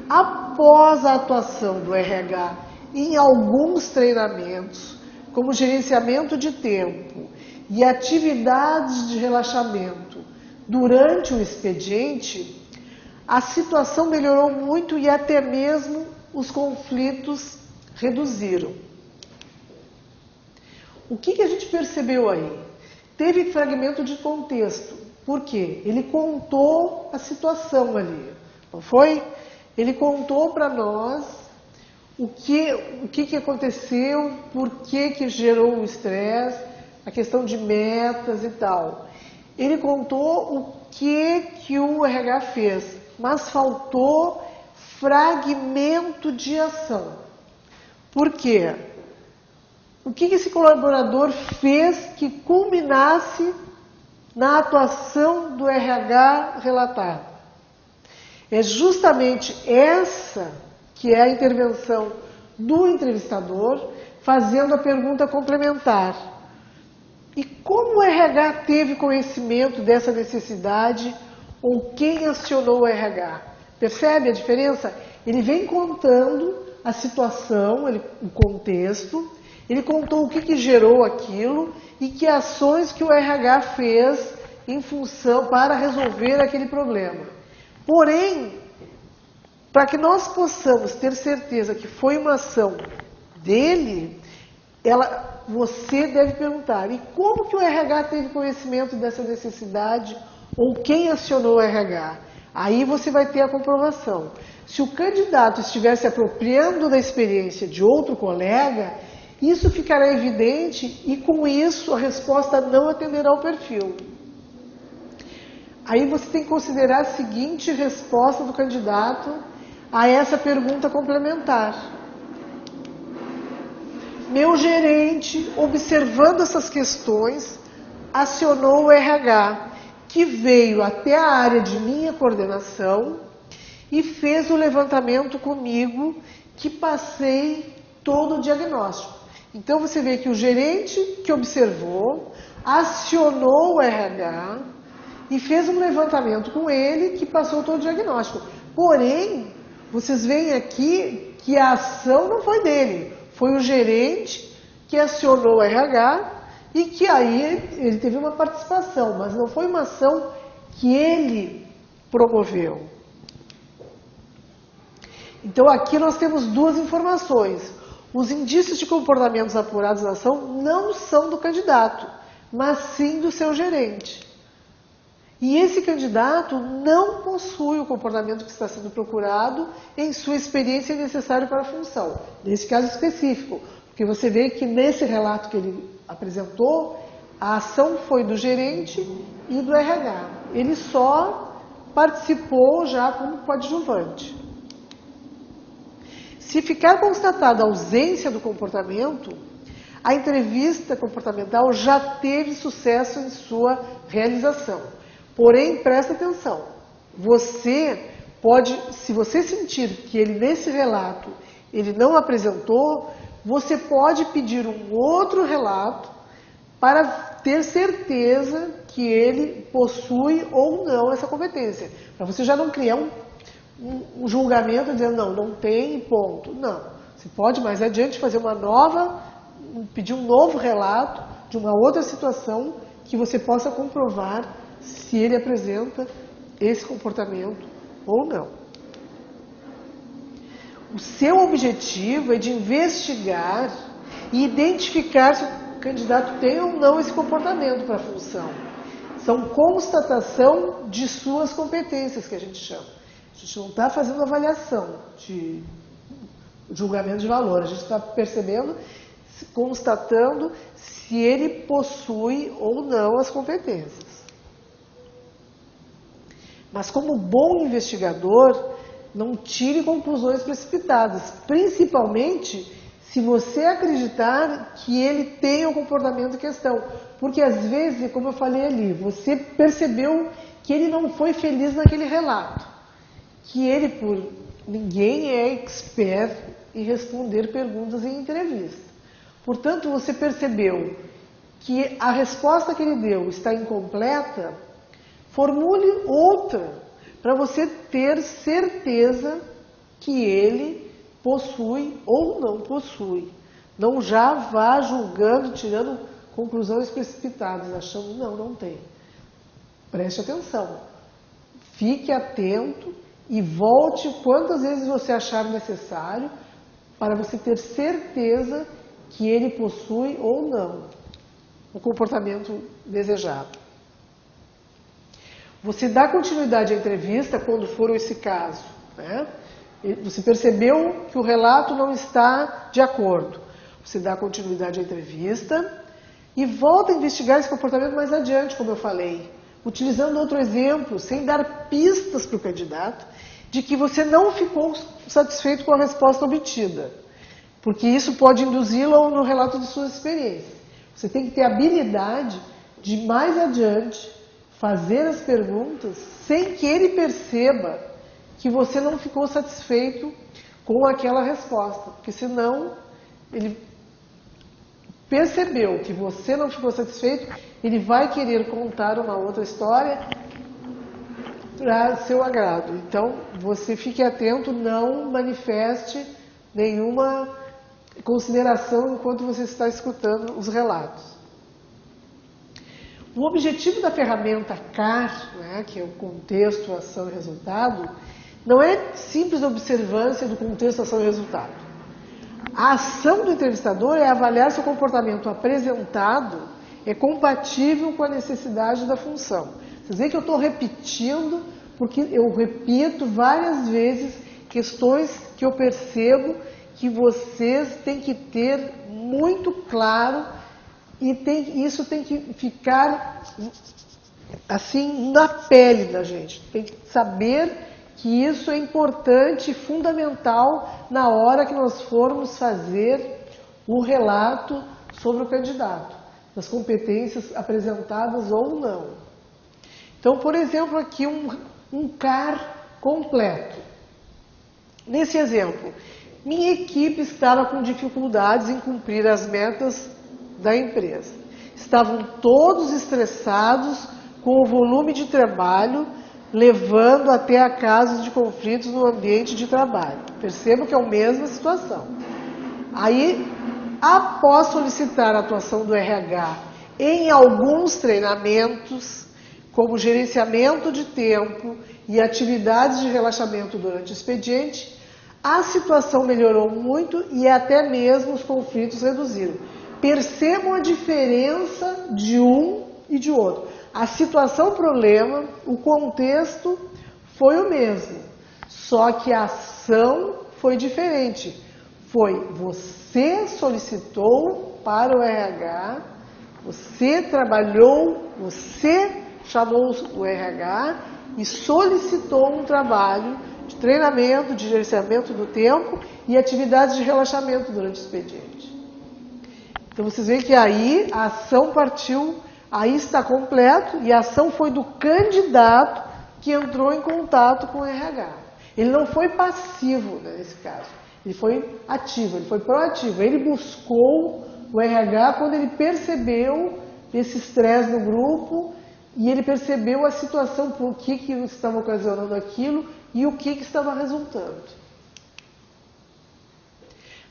após a atuação do RH em alguns treinamentos, como gerenciamento de tempo e atividades de relaxamento durante o expediente, a situação melhorou muito e até mesmo os conflitos reduziram. O que a gente percebeu aí? Teve fragmento de contexto. Por quê? Ele contou a situação ali, não foi? Ele contou para nós o que aconteceu, por que gerou o estresse, a questão de metas e tal. Ele contou o que o RH fez, mas faltou fragmento de ação. Por quê? O que esse colaborador fez que culminasse na atuação do RH relatado? É justamente essa que é a intervenção do entrevistador, fazendo a pergunta complementar. E como o RH teve conhecimento dessa necessidade ou quem acionou o RH? Percebe a diferença? Ele vem contando a situação, o contexto, ele contou o que gerou aquilo e que ações que o RH fez em função para resolver aquele problema. Porém, para que nós possamos ter certeza que foi uma ação dele, você deve perguntar: e como que o RH teve conhecimento dessa necessidade ou quem acionou o RH? Aí você vai ter a comprovação. Se o candidato estiver se apropriando da experiência de outro colega, isso ficará evidente e com isso a resposta não atenderá ao perfil. Aí você tem que considerar a seguinte resposta do candidato a essa pergunta complementar. Meu gerente, observando essas questões, acionou o RH, que veio até a área de minha coordenação e fez o levantamento comigo, que passei todo o diagnóstico. Então você vê que o gerente que observou, acionou o RH e fez um levantamento com ele, que passou todo o diagnóstico. Porém, vocês veem aqui que a ação não foi dele, foi o gerente que acionou o RH e que aí ele teve uma participação, mas não foi uma ação que ele promoveu. Então aqui nós temos duas informações. Os indícios de comportamentos apurados na ação não são do candidato, mas sim do seu gerente. E esse candidato não possui o comportamento que está sendo procurado em sua experiência necessário para a função. Nesse caso específico, porque você vê que nesse relato que ele apresentou, a ação foi do gerente e do RH. Ele só participou já como coadjuvante. Se ficar constatada a ausência do comportamento, a entrevista comportamental já teve sucesso em sua realização. Porém, presta atenção, você pode, se você sentir que ele nesse relato ele não apresentou, você pode pedir um outro relato para ter certeza que ele possui ou não essa competência. Para você já não criar um julgamento dizendo não tem, ponto. Não, você pode mais adiante fazer pedir um novo relato de uma outra situação que você possa comprovar se ele apresenta esse comportamento ou não. O seu objetivo é de investigar e identificar se o candidato tem ou não esse comportamento para a função. São constatação de suas competências, que a gente chama. A gente não está fazendo avaliação de julgamento de valor, a gente está percebendo, constatando se ele possui ou não as competências. Mas como bom investigador, não tire conclusões precipitadas, principalmente se você acreditar que ele tem o comportamento em questão. Porque às vezes, como eu falei ali, você percebeu que ele não foi feliz naquele relato. Que ele, ninguém é expert em responder perguntas em entrevista. Portanto, você percebeu que a resposta que ele deu está incompleta, formule outra, para você ter certeza que ele possui ou não possui. Não já vá julgando, tirando conclusões precipitadas, achando, não tem. Preste atenção. Fique atento e volte quantas vezes você achar necessário para você ter certeza que ele possui ou não o comportamento desejado. Você dá continuidade à entrevista quando for esse caso, né? Você percebeu que o relato não está de acordo. Você dá continuidade à entrevista e volta a investigar esse comportamento mais adiante, como eu falei, utilizando outro exemplo, sem dar pistas para o candidato, de que você não ficou satisfeito com a resposta obtida, porque isso pode induzi-lo no relato de suas experiências. Você tem que ter habilidade de mais adiante fazer as perguntas sem que ele perceba que você não ficou satisfeito com aquela resposta, porque senão ele percebeu que você não ficou satisfeito, ele vai querer contar uma outra história para seu agrado. Então, você fique atento, não manifeste nenhuma consideração enquanto você está escutando os relatos. O objetivo da ferramenta CAR, né, que é o contexto, ação e resultado, não é simples observância do contexto, ação e resultado. A ação do entrevistador é avaliar se o comportamento apresentado é compatível com a necessidade da função. Vocês veem que eu estou repetindo, porque eu repito várias vezes questões que eu percebo que vocês têm que ter muito claro e isso tem que ficar assim na pele da gente. Tem que saber que isso é importante e fundamental na hora que nós formos fazer o relato sobre o candidato, das competências apresentadas ou não. Então, por exemplo, aqui um CAR completo. Nesse exemplo, minha equipe estava com dificuldades em cumprir as metas da empresa. Estavam todos estressados com o volume de trabalho, levando até a casos de conflitos no ambiente de trabalho. Percebam que é a mesma situação. Aí, após solicitar a atuação do RH em alguns treinamentos, como gerenciamento de tempo e atividades de relaxamento durante o expediente, a situação melhorou muito e até mesmo os conflitos reduziram. Percebam a diferença de um e de outro. A situação, problema, o contexto foi o mesmo, só que a ação foi diferente. Foi você solicitou para o RH, você trabalhou, você chamou o RH e solicitou um trabalho de treinamento, de gerenciamento do tempo e atividades de relaxamento durante o expediente. Então vocês veem que aí a ação partiu, aí está completo, e a ação foi do candidato que entrou em contato com o RH. Ele não foi passivo, né, nesse caso, ele foi ativo, ele foi proativo. Ele buscou o RH quando ele percebeu esse estresse no grupo e ele percebeu a situação, por que estava ocasionando aquilo e o que estava resultando.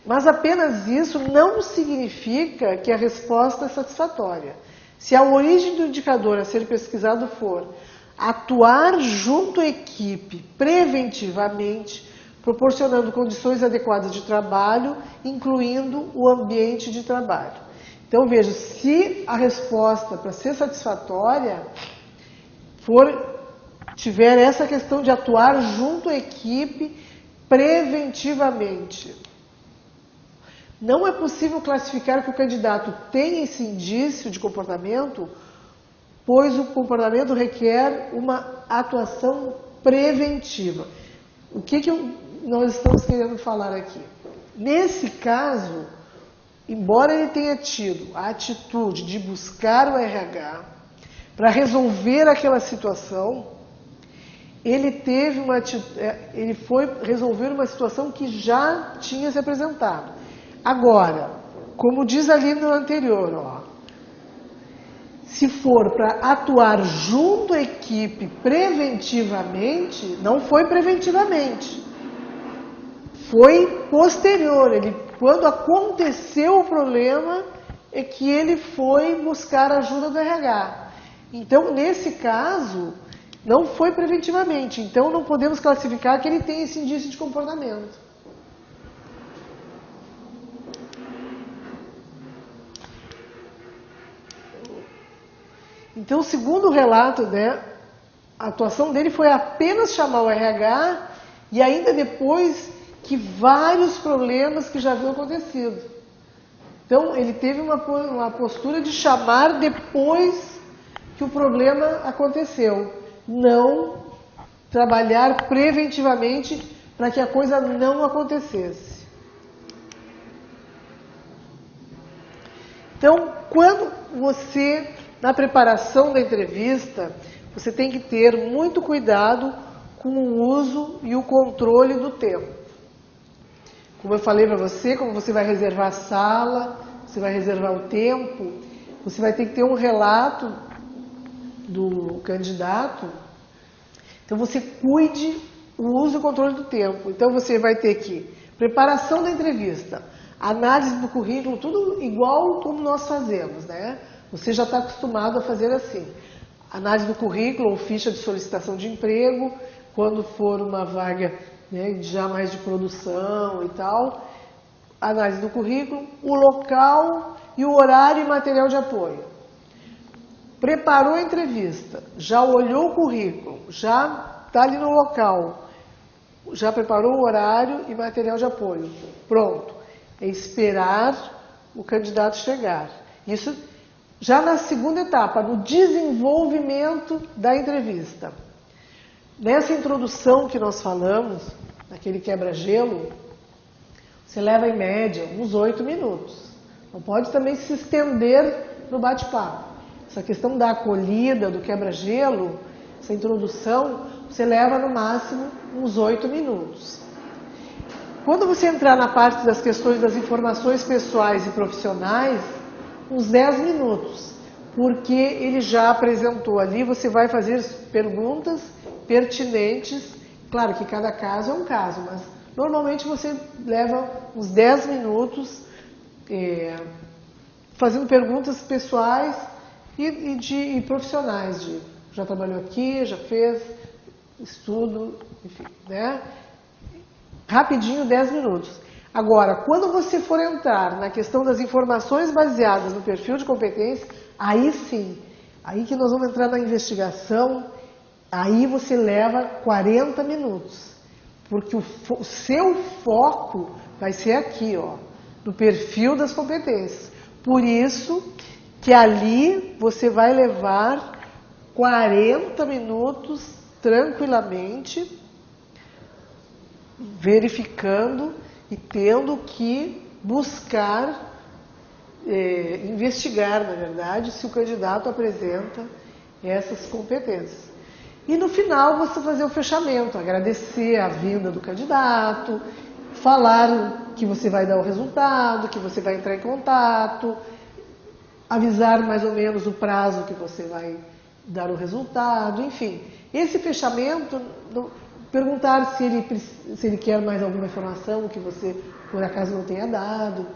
Mas apenas isso não significa que a resposta é satisfatória. Se a origem do indicador a ser pesquisado for atuar junto à equipe preventivamente, proporcionando condições adequadas de trabalho, incluindo o ambiente de trabalho. Então veja, se a resposta para ser satisfatória tiver essa questão de atuar junto à equipe preventivamente, não é possível classificar que o candidato tem esse indício de comportamento, pois o comportamento requer uma atuação preventiva. O que nós estamos querendo falar aqui? Nesse caso, embora ele tenha tido a atitude de buscar o RH para resolver aquela situação, ele foi resolver uma situação que já tinha se apresentado. Agora, como diz ali no anterior, ó, se for para atuar junto à equipe preventivamente, não foi preventivamente, foi posterior. Quando aconteceu o problema, é que ele foi buscar a ajuda do RH. Então, nesse caso, não foi preventivamente. Então, não podemos classificar que ele tem esse indício de comportamento. Então, segundo o relato, né, a atuação dele foi apenas chamar o RH e ainda depois que vários problemas que já haviam acontecido. Então, ele teve uma postura de chamar depois que o problema aconteceu. Não trabalhar preventivamente para que a coisa não acontecesse. Então, quando você, na preparação da entrevista, você tem que ter muito cuidado com o uso e o controle do tempo. Como eu falei para você, como você vai reservar a sala, você vai reservar o tempo, você vai ter que ter um relato do candidato. Então você cuide o uso e o controle do tempo. Então você vai ter que preparação da entrevista, análise do currículo, tudo igual como nós fazemos, né? Você já está acostumado a fazer assim. Análise do currículo ou ficha de solicitação de emprego, quando for uma vaga, né, já mais de produção e tal. Análise do currículo, o local e o horário e material de apoio. Preparou a entrevista, já olhou o currículo, já está ali no local, já preparou o horário e material de apoio. Pronto. É esperar o candidato chegar. Isso já na segunda etapa, no desenvolvimento da entrevista. Nessa introdução que nós falamos, naquele quebra-gelo, você leva em média uns 8 minutos. Não pode também se estender no bate-papo. Essa questão da acolhida, do quebra-gelo, essa introdução, você leva no máximo uns 8 minutos. Quando você entrar na parte das questões das informações pessoais e profissionais, uns 10 minutos, porque ele já apresentou ali, você vai fazer perguntas pertinentes. Claro que cada caso é um caso, mas normalmente você leva uns 10 minutos fazendo perguntas pessoais e profissionais, já trabalhou aqui, já fez estudo, enfim, né? Rapidinho, 10 minutos. Agora, quando você for entrar na questão das informações baseadas no perfil de competência, aí sim, aí que nós vamos entrar na investigação, aí você leva 40 minutos. Porque o seu foco vai ser aqui, ó, no perfil das competências. Por isso que ali você vai levar 40 minutos tranquilamente, verificando e tendo que buscar, investigar, na verdade, se o candidato apresenta essas competências. E no final você fazer o fechamento, agradecer a vinda do candidato, falar que você vai dar o resultado, que você vai entrar em contato, avisar mais ou menos o prazo que você vai dar o resultado, enfim. Esse fechamento, perguntar se ele quer mais alguma informação que você, por acaso, não tenha dado,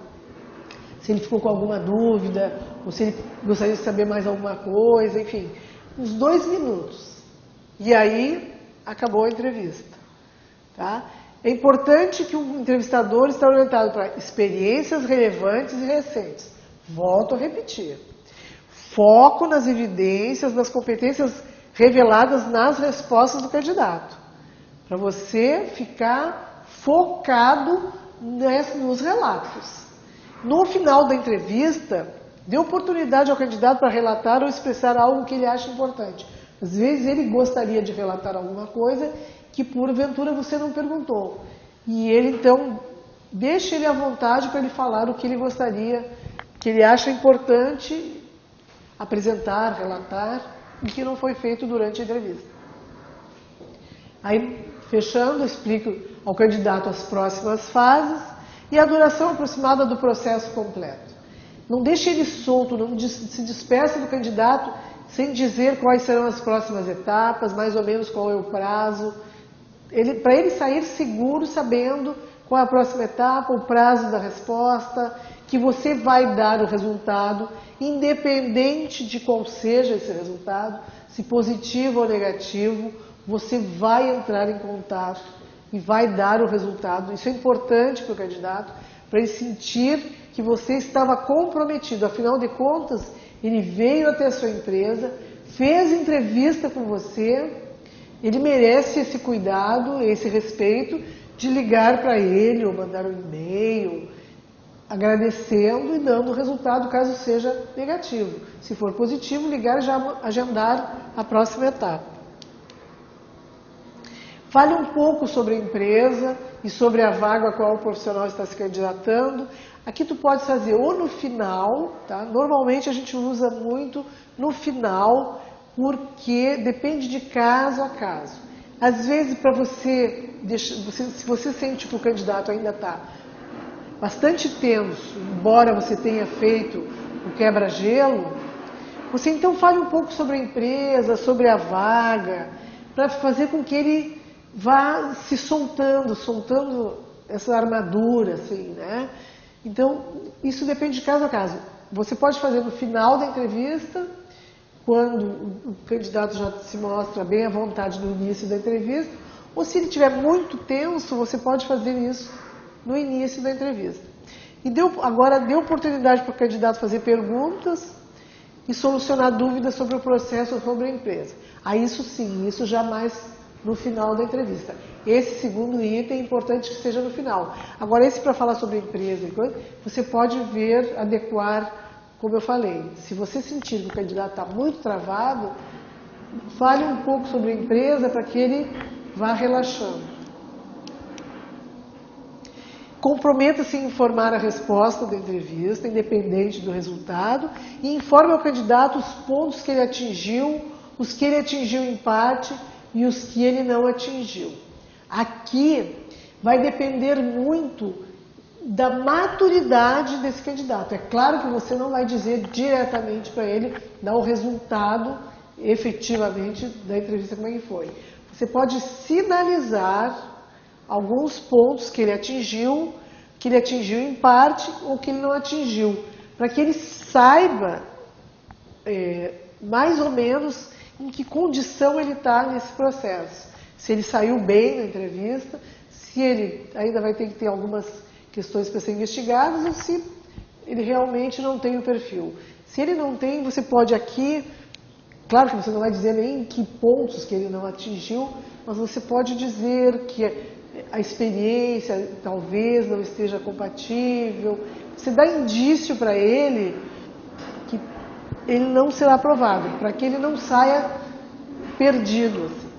se ele ficou com alguma dúvida, ou se ele gostaria de saber mais alguma coisa, enfim. Uns 2 minutos. E aí, acabou a entrevista. Tá? É importante que o entrevistador esteja orientado para experiências relevantes e recentes. Volto a repetir. Foco nas evidências, nas competências reveladas nas respostas do candidato. Para você ficar focado nos relatos. No final da entrevista, dê oportunidade ao candidato para relatar ou expressar algo que ele acha importante. Às vezes ele gostaria de relatar alguma coisa que porventura você não perguntou. E ele então deixe ele à vontade para ele falar o que ele gostaria, que ele acha importante apresentar, relatar, e que não foi feito durante a entrevista. Aí, fechando, explico ao candidato as próximas fases e a duração aproximada do processo completo. Não deixe ele solto, não se despeça do candidato sem dizer quais serão as próximas etapas, mais ou menos qual é o prazo, para ele sair seguro, sabendo qual é a próxima etapa, o prazo da resposta, que você vai dar o resultado, independente de qual seja esse resultado, se positivo ou negativo, você vai entrar em contato e vai dar o resultado. Isso é importante para o candidato, para ele sentir que você estava comprometido. Afinal de contas, ele veio até a sua empresa, fez entrevista com você, ele merece esse cuidado, esse respeito de ligar para ele ou mandar um e-mail, agradecendo e dando o resultado caso seja negativo. Se for positivo, ligar e já agendar a próxima etapa. Fale um pouco sobre a empresa e sobre a vaga a qual o profissional está se candidatando. Aqui tu pode fazer ou no final, tá? Normalmente a gente usa muito no final, porque depende de caso a caso. Às vezes, para se você sente que o candidato ainda está bastante tenso, embora você tenha feito o quebra-gelo, você então fale um pouco sobre a empresa, sobre a vaga, para fazer com que ele vá se soltando essa armadura, assim, né? Então, isso depende de caso a caso. Você pode fazer no final da entrevista, quando o candidato já se mostra bem à vontade no início da entrevista, ou se ele estiver muito tenso, você pode fazer isso no início da entrevista. Agora dê oportunidade para o candidato fazer perguntas e solucionar dúvidas sobre o processo ou sobre a empresa. Aí isso sim, isso jamais no final da entrevista. Esse segundo item é importante que seja no final. Agora, esse para falar sobre a empresa e coisa, você pode ver, adequar, como eu falei. Se você sentir que o candidato está muito travado, fale um pouco sobre a empresa para que ele vá relaxando. Comprometa-se em informar a resposta da entrevista, independente do resultado, e informe ao candidato os pontos que ele atingiu, os que ele atingiu em parte e os que ele não atingiu. Aqui vai depender muito da maturidade desse candidato. É claro que você não vai dizer diretamente para ele dar o resultado efetivamente da entrevista como é que foi. Você pode sinalizar alguns pontos que ele atingiu em parte ou que ele não atingiu, para que ele saiba mais ou menos em que condição ele está nesse processo. Se ele saiu bem na entrevista, se ele ainda vai ter que ter algumas questões para ser investigadas ou se ele realmente não tem o perfil. Se ele não tem, você pode aqui, claro que você não vai dizer nem em que pontos que ele não atingiu, mas você pode dizer que a experiência talvez não esteja compatível. Você dá indício para ele que ele não será aprovado, para que ele não saia perdido.